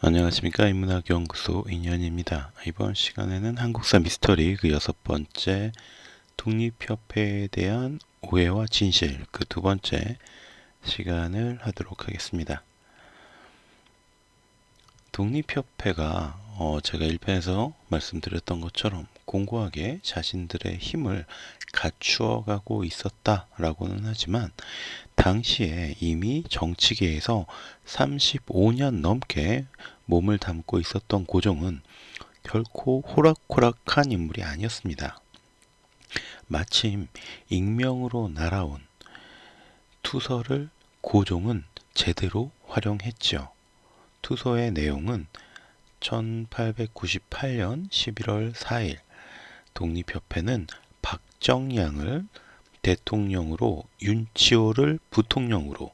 안녕하십니까. 인문학연구소 인현입니다. 이번 시간에는 한국사 미스터리 그 6번째 독립협회에 대한 오해와 진실 그 2번째 시간을 하도록 하겠습니다. 독립협회가 제가 1편에서 말씀드렸던 것처럼 공고하게 자신들의 힘을 갖추어가고 있었다라고는 하지만 당시에 이미 정치계에서 35년 넘게 몸을 담고 있었던 고종은 결코 호락호락한 인물이 아니었습니다. 마침 익명으로 날아온 투서를 고종은 제대로 활용했지요. 투서의 내용은 1898년 11월 4일 독립협회는 박정양을 대통령으로, 윤치호를 부통령으로,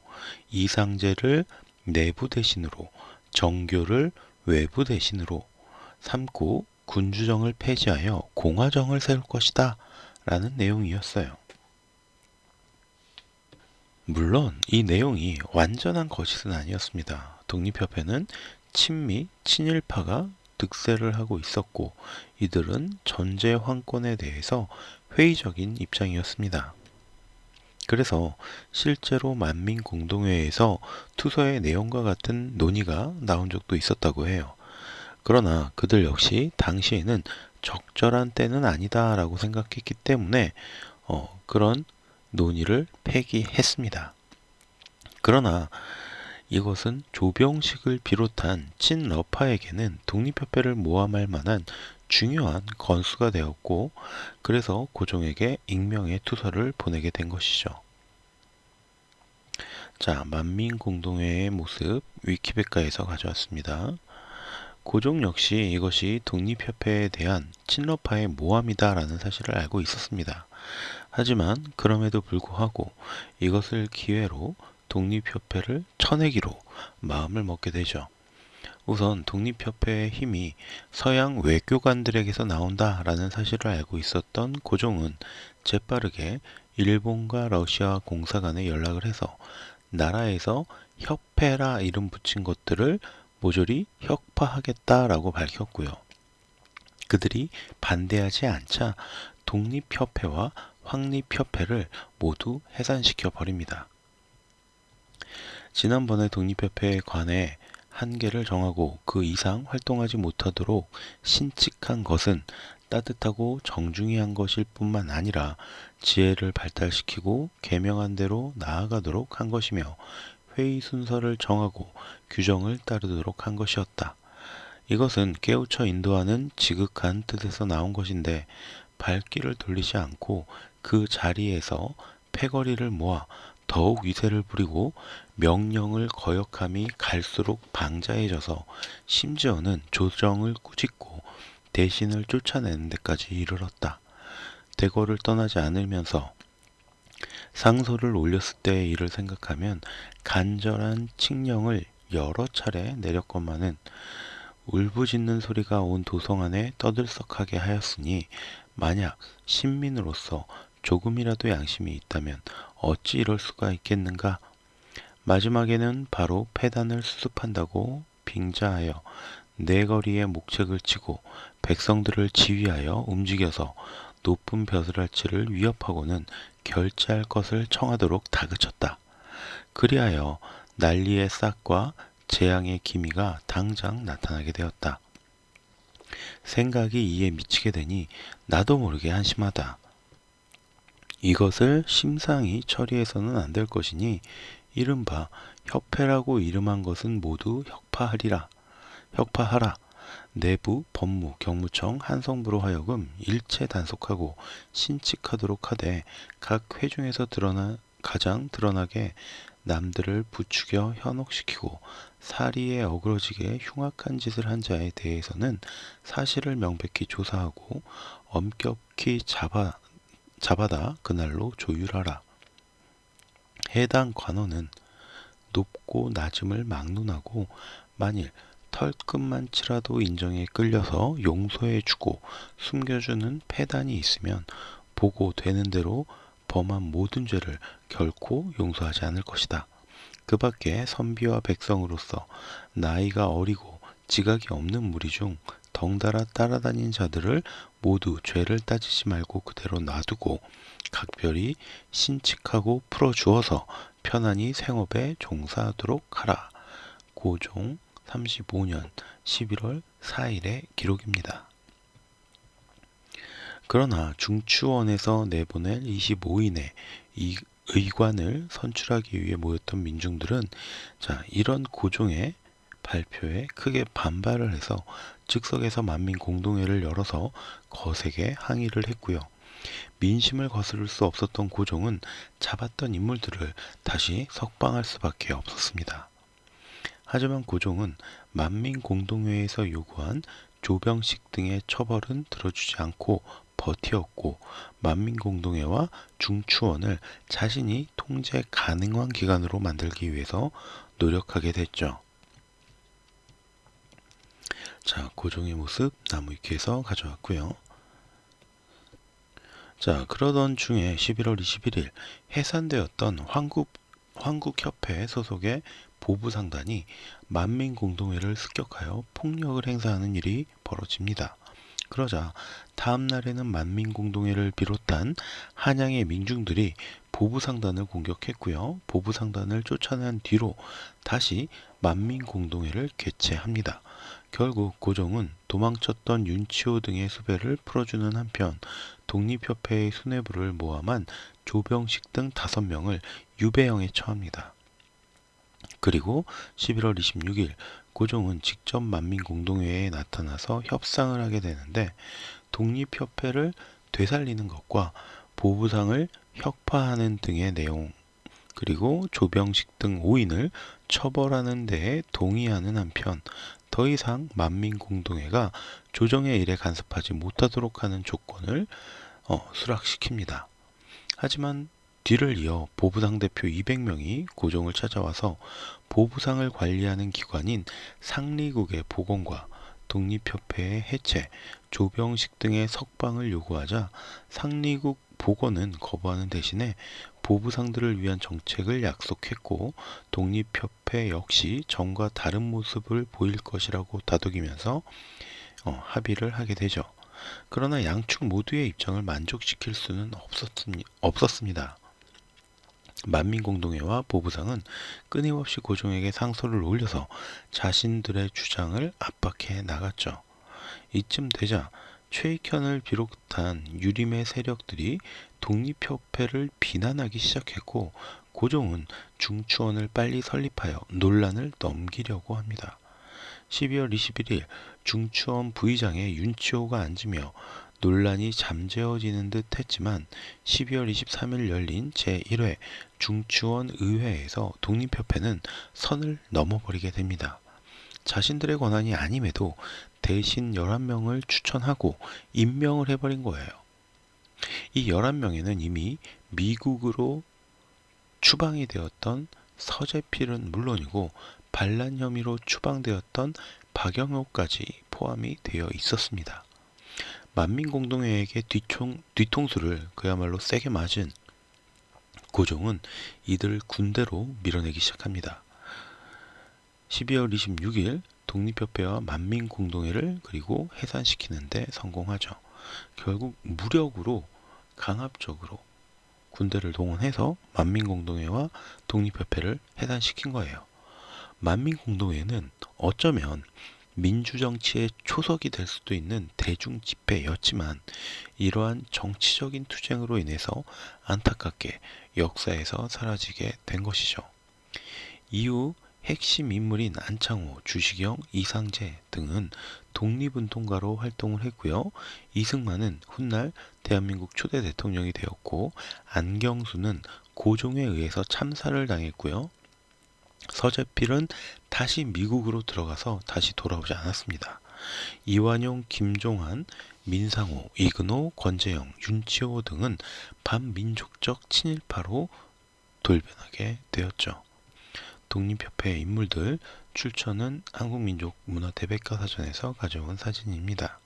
이상제를 내부 대신으로, 정교를 외부 대신으로 삼고 군주정을 폐지하여 공화정을 세울 것이다 라는 내용이었어요. 물론 이 내용이 완전한 거짓은 아니었습니다. 독립협회는 친미, 친일파가 득세를 하고 있었고 이들은 전제 황권에 대해서 회의적인 입장이었습니다. 그래서 실제로 만민공동회에서 투서의 내용과 같은 논의가 나온 적도 있었다고 해요. 그러나 그들 역시 당시에는 적절한 때는 아니다라고 생각했기 때문에 그런 논의를 폐기했습니다. 그러나 이것은 조병식을 비롯한 친러파에게는 독립협회를 모함할 만한 중요한 건수가 되었고 그래서 고종에게 익명의 투서를 보내게 된 것이죠. 자, 만민공동회의 모습 위키백과에서 가져왔습니다. 고종 역시 이것이 독립협회에 대한 친러파의 모함이다라는 사실을 알고 있었습니다. 하지만 그럼에도 불구하고 이것을 기회로 독립협회를 쳐내기로 마음을 먹게 되죠. 우선 독립협회의 힘이 서양 외교관들에게서 나온다라는 사실을 알고 있었던 고종은 재빠르게 일본과 러시아 공사관에 연락을 해서 나라에서 협회라 이름 붙인 것들을 모조리 혁파하겠다라고 밝혔고요. 그들이 반대하지 않자 독립협회와 확립협회를 모두 해산시켜 버립니다. 지난번에 독립협회에 관해 한계를 정하고 그 이상 활동하지 못하도록 신칙한 것은 따뜻하고 정중히한 것일 뿐만 아니라 지혜를 발달시키고 계명한 대로 나아가도록 한 것이며 회의 순서를 정하고 규정을 따르도록 한 것이었다. 이것은 깨우쳐 인도하는 지극한 뜻에서 나온 것인데 발길을 돌리지 않고 그 자리에서 패거리를 모아 더욱 위세를 부리고 명령을 거역함이 갈수록 방자해져서 심지어는 조정을 꾸짖고 대신을 쫓아내는 데까지 이르렀다. 대궐을 떠나지 않으면서 상소를 올렸을 때의 일을 생각하면 간절한 칙령을 여러 차례 내렸건만은 울부짖는 소리가 온 도성 안에 떠들썩하게 하였으니 만약 신민으로서 조금이라도 양심이 있다면 어찌 이럴 수가 있겠는가? 마지막에는 바로 패단을 수습한다고 빙자하여 내거리에 목책을 치고 백성들을 지휘하여 움직여서 높은 벼슬아치를 위협하고는 결제할 것을 청하도록 다그쳤다. 그리하여 난리의 싹과 재앙의 기미가 당장 나타나게 되었다. 생각이 이에 미치게 되니 나도 모르게 한심하다. 이것을 심상히 처리해서는 안 될 것이니 이른바 협회라고 이름한 것은 모두 혁파하라. 내부, 법무, 경무청, 한성부로 하여금 일체 단속하고 신칙하도록 하되 각 회중에서 가장 드러나게 남들을 부추겨 현혹시키고 사리에 어그러지게 흉악한 짓을 한 자에 대해서는 사실을 명백히 조사하고 엄격히 잡아다 그날로 조율하라. 해당 관원은 높고 낮음을 막론하고 만일 털끝만 치라도 인정에 끌려서 용서해주고 숨겨주는 패단이 있으면 보고 되는 대로 범한 모든 죄를 결코 용서하지 않을 것이다. 그 밖에 선비와 백성으로서 나이가 어리고 지각이 없는 무리 중 덩달아 따라다닌 자들을 모두 죄를 따지지 말고 그대로 놔두고 각별히 신칙하고 풀어주어서 편안히 생업에 종사하도록 하라. 고종 35년 11월 4일의 기록입니다. 그러나 중추원에서 내보낼 25인의 의관을 선출하기 위해 모였던 민중들은 이런 고종의 발표에 크게 반발을 해서 즉석에서 만민공동회를 열어서 거세게 항의를 했고요. 민심을 거스를 수 없었던 고종은 잡았던 인물들을 다시 석방할 수밖에 없었습니다. 하지만 고종은 만민공동회에서 요구한 조병식 등의 처벌은 들어주지 않고 버티었고 만민공동회와 중추원을 자신이 통제 가능한 기관으로 만들기 위해서 노력하게 됐죠. 고종의 모습 나무위키에서 가져왔고요. 그러던 중에 11월 21일 해산되었던 황국협회 소속의 보부상단이 만민공동회를 습격하여 폭력을 행사하는 일이 벌어집니다. 그러자 다음 날에는 만민공동회를 비롯한 한양의 민중들이 보부상단을 공격했고요. 보부상단을 쫓아낸 뒤로 다시 만민공동회를 개최합니다. 결국 고종은 도망쳤던 윤치호 등의 수배를 풀어주는 한편 독립협회의 수뇌부를 모함한 조병식 등 5명을 유배형에 처합니다. 그리고 11월 26일 고종은 직접 만민공동회에 나타나서 협상을 하게 되는데 독립협회를 되살리는 것과 보부상을 혁파하는 등의 내용 그리고 조병식 등 5인을 처벌하는 데에 동의하는 한편 더 이상 만민공동회가 조정의 일에 간섭하지 못하도록 하는 조건을 수락시킵니다. 하지만 뒤를 이어 보부상 대표 200명이 고종을 찾아와서 보부상을 관리하는 기관인 상리국의 복원과 독립협회의 해체, 조병식 등의 석방을 요구하자 상리국 복원은 거부하는 대신에 보부상들을 위한 정책을 약속했고 독립협회 역시 전과 다른 모습을 보일 것이라고 다독이면서 합의를 하게 되죠. 그러나 양측 모두의 입장을 만족시킬 수는 없었습니다. 만민공동회와 보부상은 끊임없이 고종에게 상소를 올려서 자신들의 주장을 압박해 나갔죠. 이쯤 되자 최익현을 비롯한 유림의 세력들이 독립협회를 비난하기 시작했고 고종은 중추원을 빨리 설립하여 논란을 넘기려고 합니다. 12월 21일 중추원 부의장에 윤치호가 앉으며 논란이 잠재워지는 듯 했지만 12월 23일 열린 제1회 중추원 의회에서 독립협회는 선을 넘어버리게 됩니다. 자신들의 권한이 아님에도 대신 11명을 추천하고 임명을 해버린 거예요. 이 11명에는 이미 미국으로 추방이 되었던 서재필은 물론이고 반란 혐의로 추방되었던 박영호까지 포함이 되어 있었습니다. 만민공동회에게 뒤통수를 그야말로 세게 맞은 고종은 이들을 군대로 밀어내기 시작합니다. 12월 26일 독립협회와 만민공동회를 그리고 해산시키는 데 성공하죠. 결국 무력으로 강압적으로 군대를 동원해서 만민공동회와 독립협회를 해산시킨 거예요. 만민공동회는 어쩌면 민주정치의 초석이 될 수도 있는 대중집회였지만 이러한 정치적인 투쟁으로 인해서 안타깝게 역사에서 사라지게 된 것이죠. 이후 핵심 인물인 안창호, 주시경, 이상재 등은 독립운동가로 활동을 했고요. 이승만은 훗날 대한민국 초대 대통령이 되었고 안경수는 고종에 의해서 참사를 당했고요. 서재필은 다시 미국으로 들어가서 다시 돌아오지 않았습니다. 이완용, 김종한, 민상호, 이근호, 권재영, 윤치호 등은 반민족적 친일파로 돌변하게 되었죠. 독립협회의 인물들 출처는 한국민족문화대백과사전에서 가져온 사진입니다.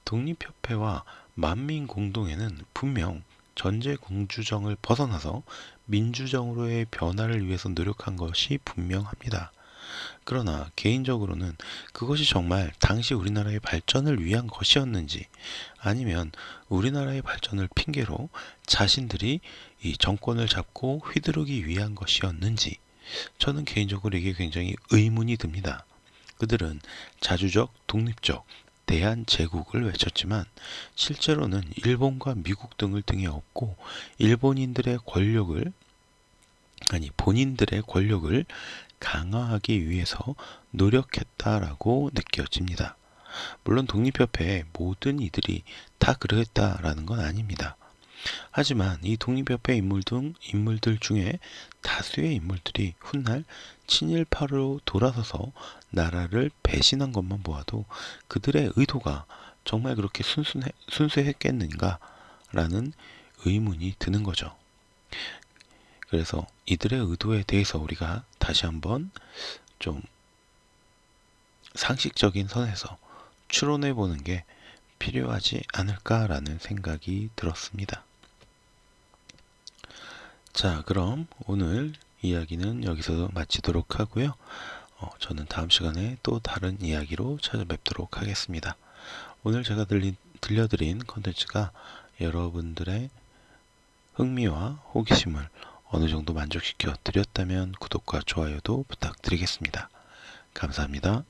독립협회와 만민공동회는 분명 전제공주정을 벗어나서 민주정으로의 변화를 위해서 노력한 것이 분명합니다. 그러나 개인적으로는 그것이 정말 당시 우리나라의 발전을 위한 것이었는지 아니면 우리나라의 발전을 핑계로 자신들이 이 정권을 잡고 휘두르기 위한 것이었는지 저는 개인적으로 이게 굉장히 의문이 듭니다. 그들은 자주적, 독립적, 대한제국을 외쳤지만 실제로는 일본과 미국 등을 등에 업고 본인들의 권력을 강화하기 위해서 노력했다라고 느껴집니다. 물론 독립협회의 모든 이들이 다 그랬다라는 건 아닙니다. 하지만 이 독립협회 인물들 중에 다수의 인물들이 훗날 친일파로 돌아서서 나라를 배신한 것만 보아도 그들의 의도가 정말 그렇게 순수했겠는가라는 의문이 드는 거죠. 그래서 이들의 의도에 대해서 우리가 다시 한번 좀 상식적인 선에서 추론해 보는 게 필요하지 않을까라는 생각이 들었습니다. 자, 그럼 오늘 이야기는 여기서 마치도록 하고요. 저는 다음 시간에 또 다른 이야기로 찾아뵙도록 하겠습니다. 오늘 제가 들려드린 컨텐츠가 여러분들의 흥미와 호기심을 어느 정도 만족시켜 드렸다면 구독과 좋아요도 부탁드리겠습니다. 감사합니다.